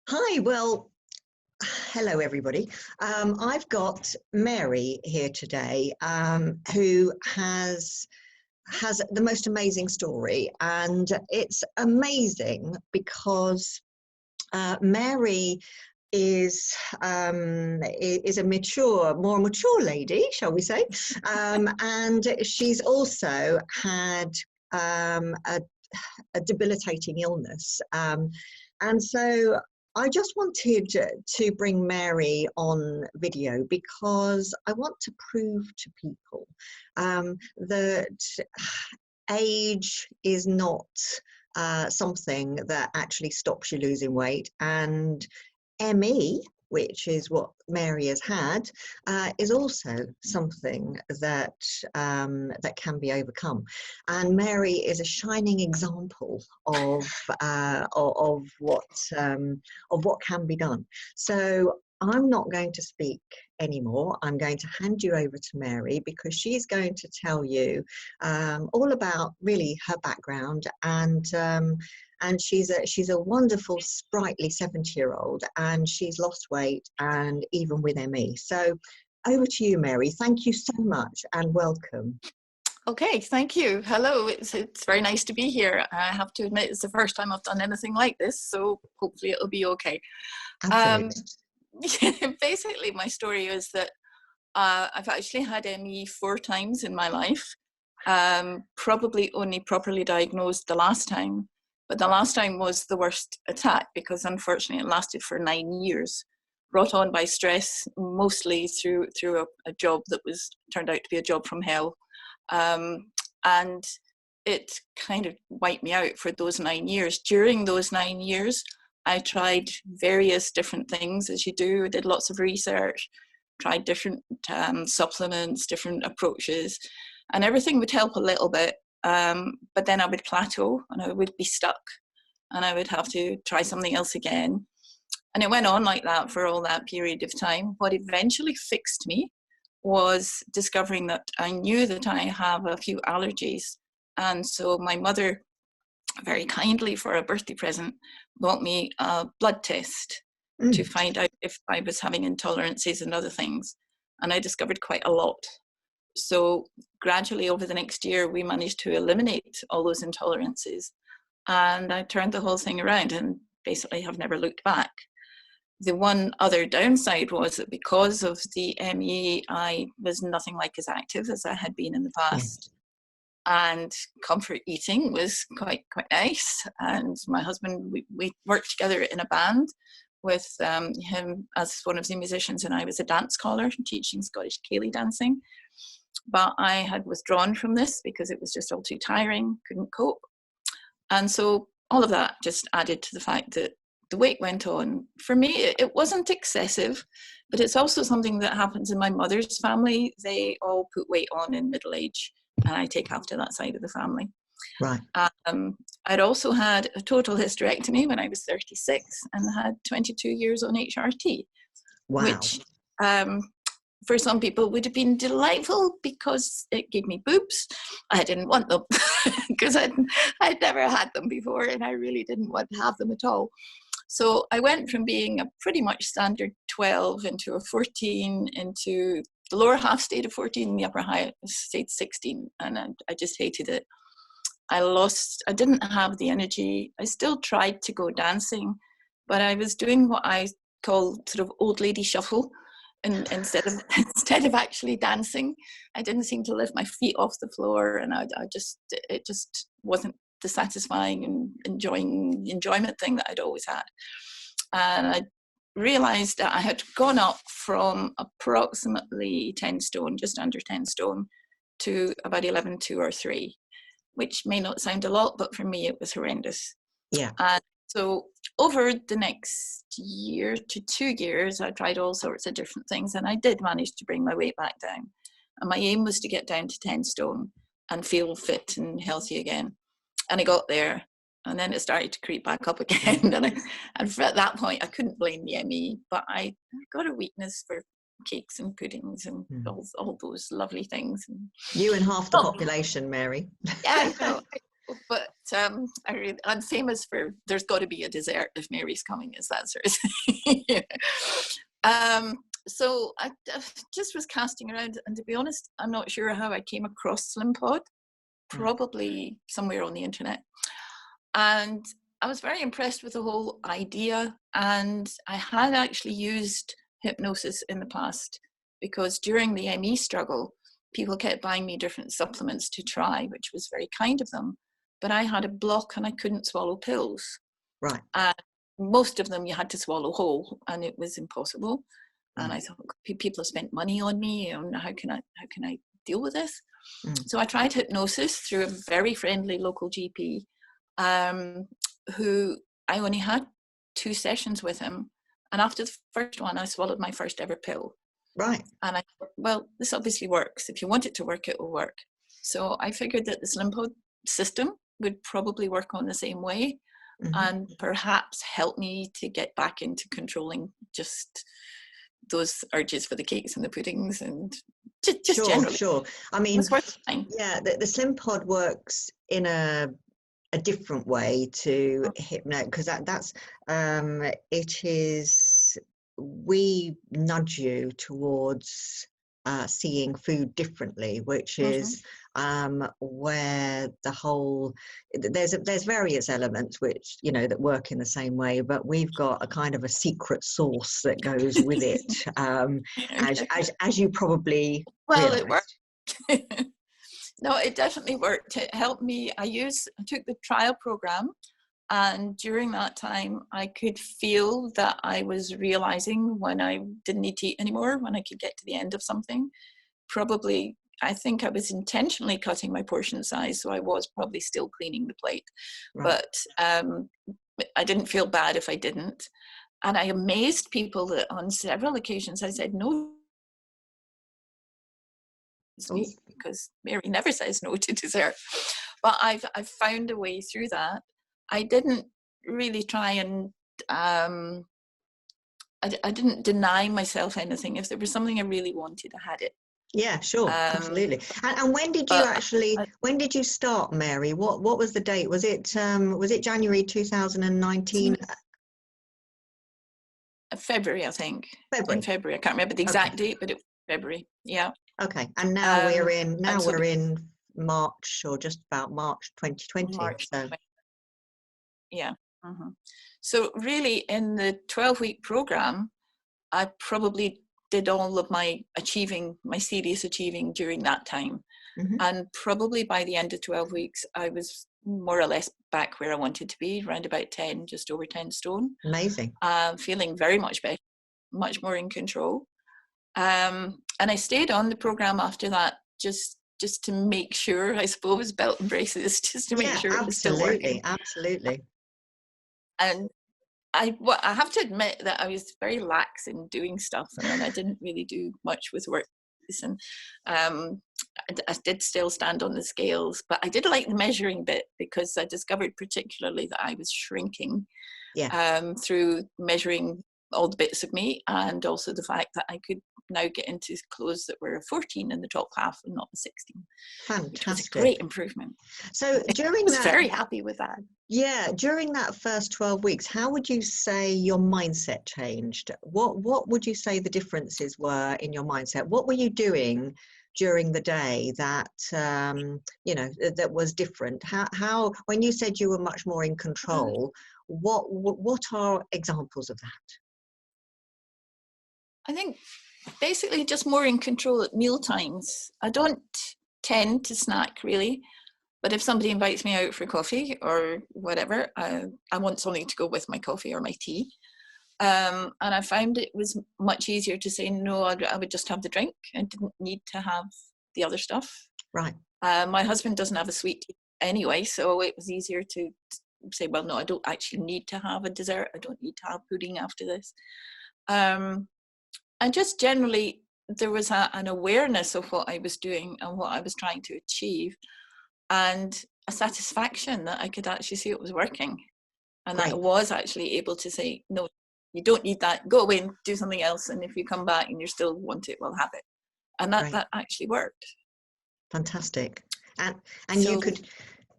Hi, well, hello everybody. I've got Mary here today, who has the most amazing story, and it's amazing because Mary is a more mature lady, shall we say, and she's also had a debilitating illness, and so I just wanted to bring Mary on video because I want to prove to people that age is not something that actually stops you losing weight, and ME, which is what Mary has had, is also something that that can be overcome. And Mary is a shining example of what can be done. So I'm not going to speak anymore. I'm going to hand you over to Mary because she's going to tell you all about really her background, and she's a wonderful, sprightly 70-year-old, and she's lost weight, and even with ME. So over to you, Mary. Thank you so much and welcome. Okay, thank you. Hello, it's very nice to be here. I have to admit it's the first time I've done anything like this, so hopefully it'll be okay. Absolutely. Basically, my story is that I've actually had ME 4 times in my life, probably only properly diagnosed the last time, but the last time was the worst attack because unfortunately it lasted for 9 years, brought on by stress, mostly through a job that turned out to be a job from hell. And it kind of wiped me out for those 9 years. During those 9 years, I tried various different things, as you do. I did lots of research, tried different supplements, different approaches, and everything would help a little bit. But then I would plateau and I would be stuck and I would have to try something else again. And it went on like that for all that period of time. What eventually fixed me was discovering that I knew that I have a few allergies. And so my mother, very kindly for a birthday present, bought me a blood test to find out if I was having intolerances and other things. And I discovered quite a lot. So gradually over the next year, we managed to eliminate all those intolerances. And I turned the whole thing around and basically have never looked back. The one other downside was that because of the ME, I was nothing like as active as I had been in the past. And comfort eating was quite nice. And my husband, we worked together in a band with him as one of the musicians, and I was a dance scholar teaching Scottish Ceilidh dancing. But I had withdrawn from this because it was just all too tiring, couldn't cope. And so all of that just added to the fact that the weight went on. For me, it wasn't excessive, but it's also something that happens in my mother's family. They all put weight on in middle age, and I take after that side of the family. Right. I'd also had a total hysterectomy when I was 36 and had 22 years on HRT, Wow. which for some people would have been delightful because it gave me boobs. I didn't want them because I'd never had them before, and I really didn't want to have them at all. So I went from being a pretty much standard 12 into a 14, into the lower half stayed at 14, and the upper half stayed 16, and I just hated it. I didn't have the energy. I still tried to go dancing, but I was doing what I call sort of old lady shuffle. And instead of actually dancing, I didn't seem to lift my feet off the floor, and it just wasn't the satisfying and enjoyment thing that I'd always had. And I realized that I had gone up from approximately 10 stone, just under 10 stone, to about 11, 2 or 3, which may not sound a lot, but for me it was horrendous. Yeah. And so over the next year to 2 years, I tried all sorts of different things, and I did manage to bring my weight back down. And my aim was to get down to 10 stone and feel fit and healthy again. And I got there, and then it started to creep back up again. And at that point, I couldn't blame the ME, but I got a weakness for cakes and puddings and all those lovely things. You and half the population, Mary. Yeah, I know. But I'm famous for there's got to be a dessert if Mary's coming, is that sort of thing. So I just was casting around, and to be honest, I'm not sure how I came across Slimpod, probably somewhere on the internet. And I was very impressed with the whole idea, and I had actually used hypnosis in the past because during the ME struggle, people kept buying me different supplements to try, which was very kind of them. But I had a block and I couldn't swallow pills. Right. And most of them you had to swallow whole, and it was impossible. And I thought, people have spent money on me, and how can I deal with this? So I tried hypnosis through a very friendly local GP, who I only had 2 sessions with him. And after the first one, I swallowed my first ever pill. Right. And I thought, well, this obviously works. If you want it to work, it will work. So I figured that the Slimpod system would probably work on the same way, and perhaps help me to get back into controlling just those urges for the cakes and the puddings, and just generally. Sure. I mean, yeah, the Slimpod works in a different way to hypno, because that's it is, we nudge you towards seeing food differently, which is where the whole, there's various elements which, you know, that work in the same way, but we've got a kind of a secret sauce that goes with it, as you probably realized. It worked. No, it definitely worked. It helped me. I took the trial program, and during that time I could feel that I was realizing when I didn't need to eat anymore, when I could get to the end of something. Probably, I think I was intentionally cutting my portion size, so I was probably still cleaning the plate. Right. But I didn't feel bad if I didn't. And I amazed people that on several occasions I said no. Me, because Mary never says no to dessert. But I've found a way through that. I didn't really try and I didn't deny myself anything. If there was something I really wanted, I had it. Yeah, sure, absolutely. And when did you actually? When did you start, Mary? What was the date? Was it January 2019? February, I think. February. In February, I can't remember the exact date, but it was February. Yeah. Okay, and now we're in March, or just about March 2020. March so 2020. Yeah. So really, in the 12-week program, I probably did all of my serious achieving during that time. And probably by the end of 12 weeks, I was more or less back where I wanted to be, around about 10, just over 10 stone. Amazing. Feeling very much better, much more in control. And I stayed on the program after that, just to make sure, I suppose, belt and braces, just to make sure it was still working. Absolutely. And I have to admit that I was very lax in doing stuff, and I didn't really do much with work. And I did still stand on the scales, but I did like the measuring bit, because I discovered particularly that I was shrinking through measuring all the bits of me, and also the fact that I could now get into clothes that were a 14 in the top half and not a 16. Fantastic. Which was a great improvement. So during I was very happy with that. Yeah, during that first 12 weeks, how would you say your mindset changed? What would you say the differences were in your mindset? What were you doing during the day that that was different? How when you said you were much more in control, what are examples of that? I think basically just more in control at meal times. I don't tend to snack really, but if somebody invites me out for coffee or whatever, I want something to go with my coffee or my tea. And I found it was much easier to say no. I would just have the drink. I didn't need to have the other stuff. Right. My husband doesn't have a sweet tea anyway, so it was easier to say, well, no, I don't actually need to have a dessert. I don't need to have pudding after this. And just generally, there was an awareness of what I was doing and what I was trying to achieve, and a satisfaction that I could actually see it was working, and that I was actually able to say, no, you don't need that. Go away and do something else. And if you come back and you still want it, well, have it. And that actually worked. Fantastic. And so,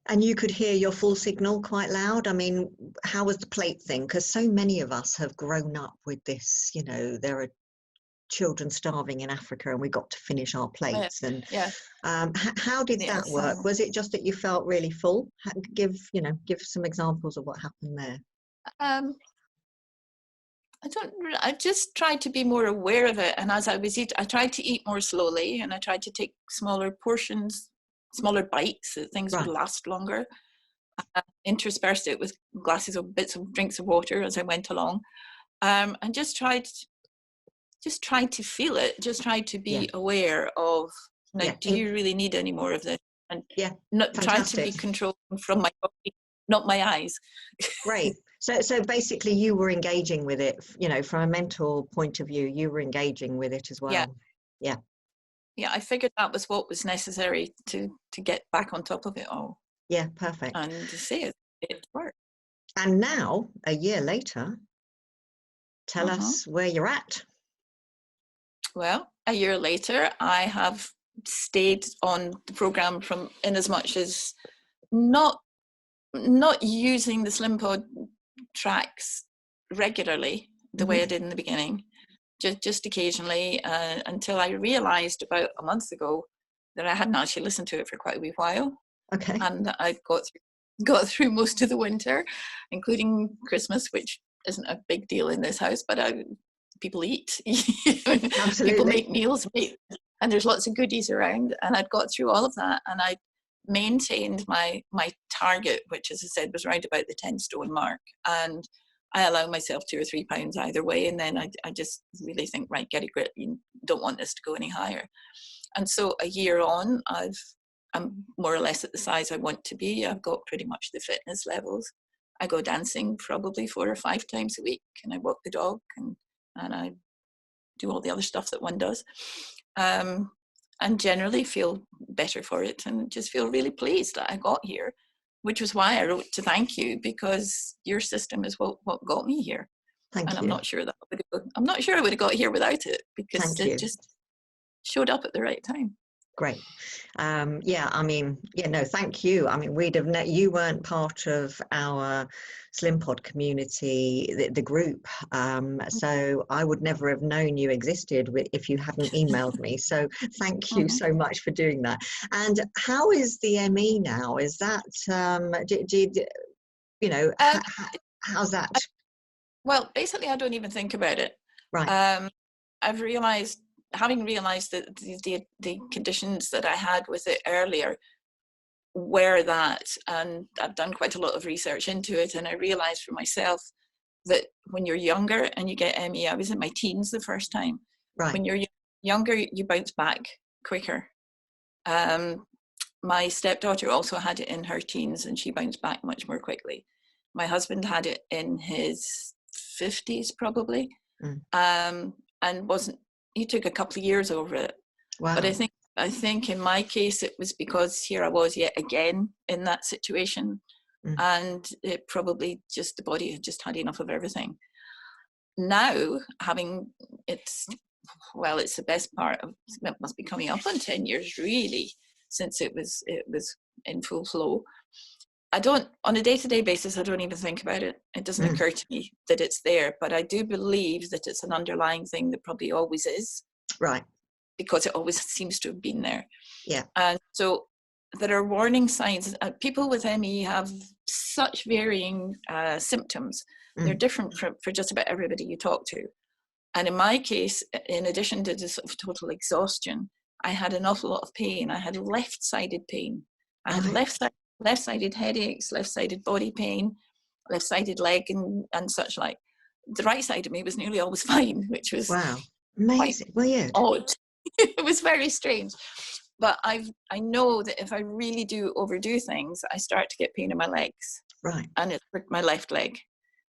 And you could hear your full signal quite loud. I mean, how was the plate thing? Because so many of us have grown up with this, you know, there are children starving in Africa and we got to finish our Yeah, plates. And yeah. how did Yeah, that work? Was it just that you felt really full? Give some examples of what happened there. I just tried to be more aware of it. And as I was I tried to eat more slowly, and I tried to take smaller portions, smaller bites, so that things would Right. last longer. Interspersed it with glasses of bits of drinks of water as I went along. And just tried to feel it, just tried to Yeah. be aware of, now, Yeah. do you really need any more of this? And Yeah. not try to be Fantastic. controlled from my body, not my eyes. Great. So basically you were engaging with it, you know, from a mental point of view, you were engaging with it as Yeah. well. Yeah. Yeah, I figured that was what was necessary to get back on top of it all. Yeah, perfect. And to see it worked. And now, a year later, tell us where you're at. Well, a year later, I have stayed on the program from in as much as not using the Slimpod tracks regularly the way I did in the beginning, just occasionally, until I realized about a month ago that I hadn't actually listened to it for quite a wee while. Okay. And I got through most of the winter, including Christmas, which isn't a big deal in this house, but people eat. Absolutely. People make meals, and there's lots of goodies around. And I'd got through all of that, and I maintained my target, which, as I said, was right about the 10 stone mark. And I allow myself 2 or 3 pounds either way, and then I just really think, right, get a grip. You don't want this to go any higher. And so a year on, I'm more or less at the size I want to be. I've got pretty much the fitness levels. I go dancing probably 4 or 5 times a week, and I walk the dog, and I do all the other stuff that one does, and generally feel better for it, and just feel really pleased that I got here, which was why I wrote to thank you, because your system is what got me here. Thank you. I'm not sure I would have got here without it, because it just showed up at the right time. Great. Yeah, I mean, no, thank you. I mean, you weren't part of our Slimpod community, the group. So I would never have known you existed if you hadn't emailed me. So thank you so much for doing that. And how is the ME now? Is that, how's that? Well, basically, I don't even think about it. Right. I've realized, having realized that the conditions that I had with it earlier were that, and I've done quite a lot of research into it, and I realized for myself that when you're younger and you get ME, I was in my teens the first time. Right. When you're younger, you bounce back quicker. My stepdaughter also had it in her teens, and she bounced back much more quickly. My husband had it in his 50s probably, and he took a couple of years over it. Wow. But I think in my case it was because here I was yet again in that situation, and it probably just, the body had just had enough of everything. Now, it's the best part of, it must be coming up on 10 years really since it was in full flow. I don't, on a day-to-day basis, I don't even think about it. It doesn't occur to me that it's there, but I do believe that it's an underlying thing that probably always is. Right. Because it always seems to have been there. Yeah. And so there are warning signs. People with ME have such varying symptoms. They're different for just about everybody you talk to. And in my case, in addition to the sort of total exhaustion, I had an awful lot of pain. I had left-sided pain. I had left-sided headaches, left-sided body pain, left-sided leg and such like. The right side of me was nearly always fine, which was amazing, weird, odd. It was very strange. But I know that if I really do overdo things, I start to get pain in my legs. Right. And it's my left leg.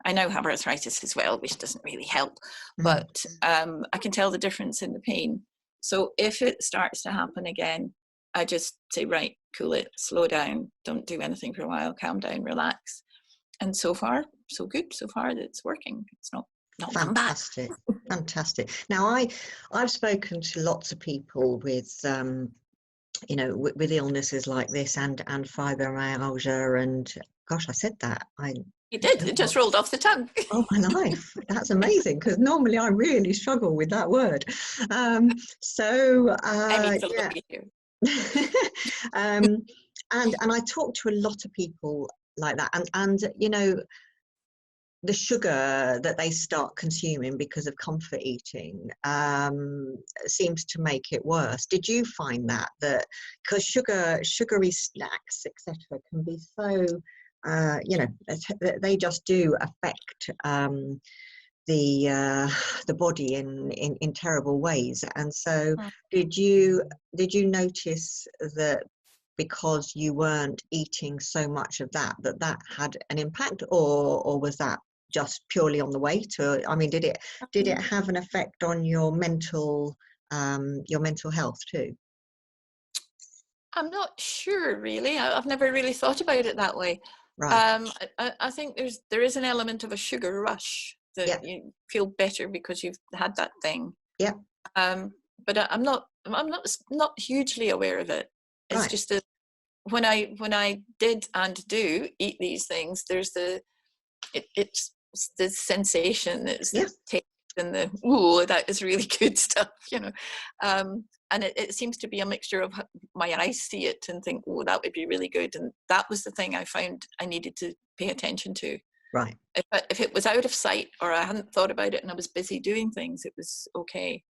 I now have arthritis as well, which doesn't really help. But I can tell the difference in the pain. So if it starts to happen again, I just say, right, cool it, slow down, don't do anything for a while, calm down, relax. And so far, so good. So far, it's working. It's not fantastic. Fantastic. Now, I've spoken to lots of people with you know, with illnesses like this and fibromyalgia and gosh, I said that. You did. It just rolled off the tongue. Oh, my life. That's amazing, because normally I really struggle with that word. Emmy's a Yeah. lovely here. And I talk to a lot of people like that, and you know, the sugar that they start consuming because of comfort eating seems to make it worse. Did you find that because sugary snacks, etc., can be so you know, they just do affect the body in terrible ways? And so did you notice that because you weren't eating so much of that had an impact, or was that just purely on the weight? Or I mean, did it have an effect on your mental health too? I'm not sure, really. I've never really thought about it that way. Right. I think there is an element of a sugar rush that Yeah. you feel better because you've had that thing. Yeah. But I'm not hugely aware of it. It's Right. just that when I did and do eat these things, there's it's the sensation, it's Yeah. the taste and the ooh, that is really good stuff, you know. And it seems to be a mixture of my eyes see it and think, oh, that would be really good. And that was the thing I found I needed to pay attention to. Right. If it was out of sight or I hadn't thought about it and I was busy doing things, it was okay.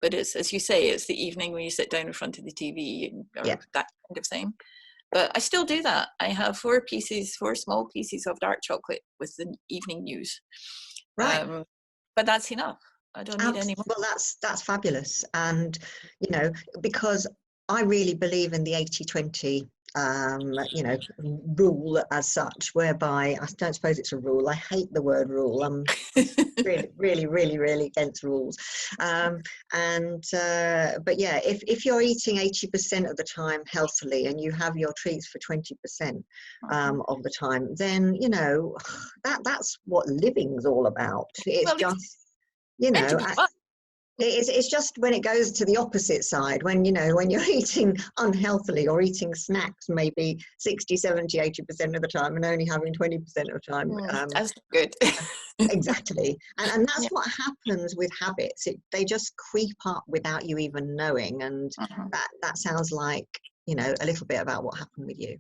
But it's, as you say, it's the evening when you sit down in front of the TV or Yeah. that kind of thing. But I still do that. I have 4 small pieces of dark chocolate with the evening news. Right. But that's enough. I don't need any more. Well, that's fabulous. And, you know, because I really believe in the 80-20, you know, rule as such, whereby I don't suppose it's a rule. I hate the word rule. I'm really against rules. But yeah, if you're eating 80% of the time healthily and you have your treats for 20% of the time, then, you know, that's what living's all about. It's just, you know, it's just when it goes to the opposite side, when, you know, when you're eating unhealthily or eating snacks maybe 60, 70, 80% of the time and only having 20% of the time. That's good. Exactly. And that's what happens with habits. They just creep up without you even knowing. And that sounds like, you know, a little bit about what happened with you.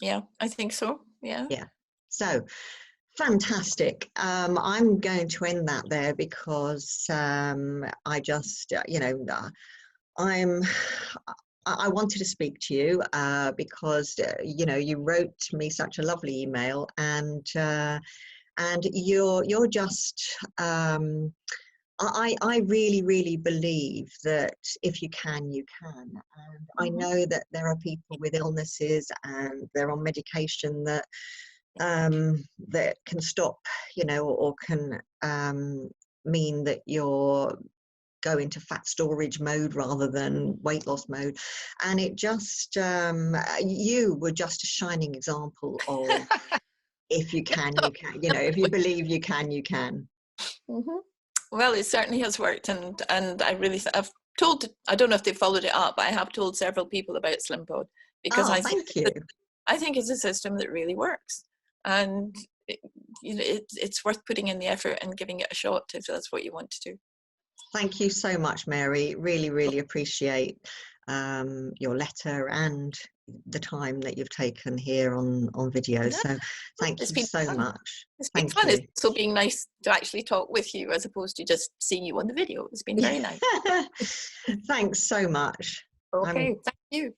Yeah, I think so. Yeah. Yeah. So fantastic. I'm going to end that there because I just, you know, I wanted to speak to you because, you know, you wrote me such a lovely email, and you're just, I really believe that if you can, you can. And I know that there are people with illnesses and they're on medication that can stop, you know, or can mean that you're go into fat storage mode rather than weight loss mode. And it just, you were just a shining example of if you can, you can, you know, if you believe you can, you can. Well, it certainly has worked. And I've told, I don't know if they followed it up, but I have told several people about Slimpod because I think it's a system that really works. And you know, it's worth putting in the effort and giving it a shot if that's what you want to do. Thank you so much, Mary. Really appreciate your letter and the time that you've taken here on video. So thank you so much. It's been fun. It's also been nice to actually talk with you as opposed to just seeing you on the video. It's been very nice. Thanks so much. Okay, thank you.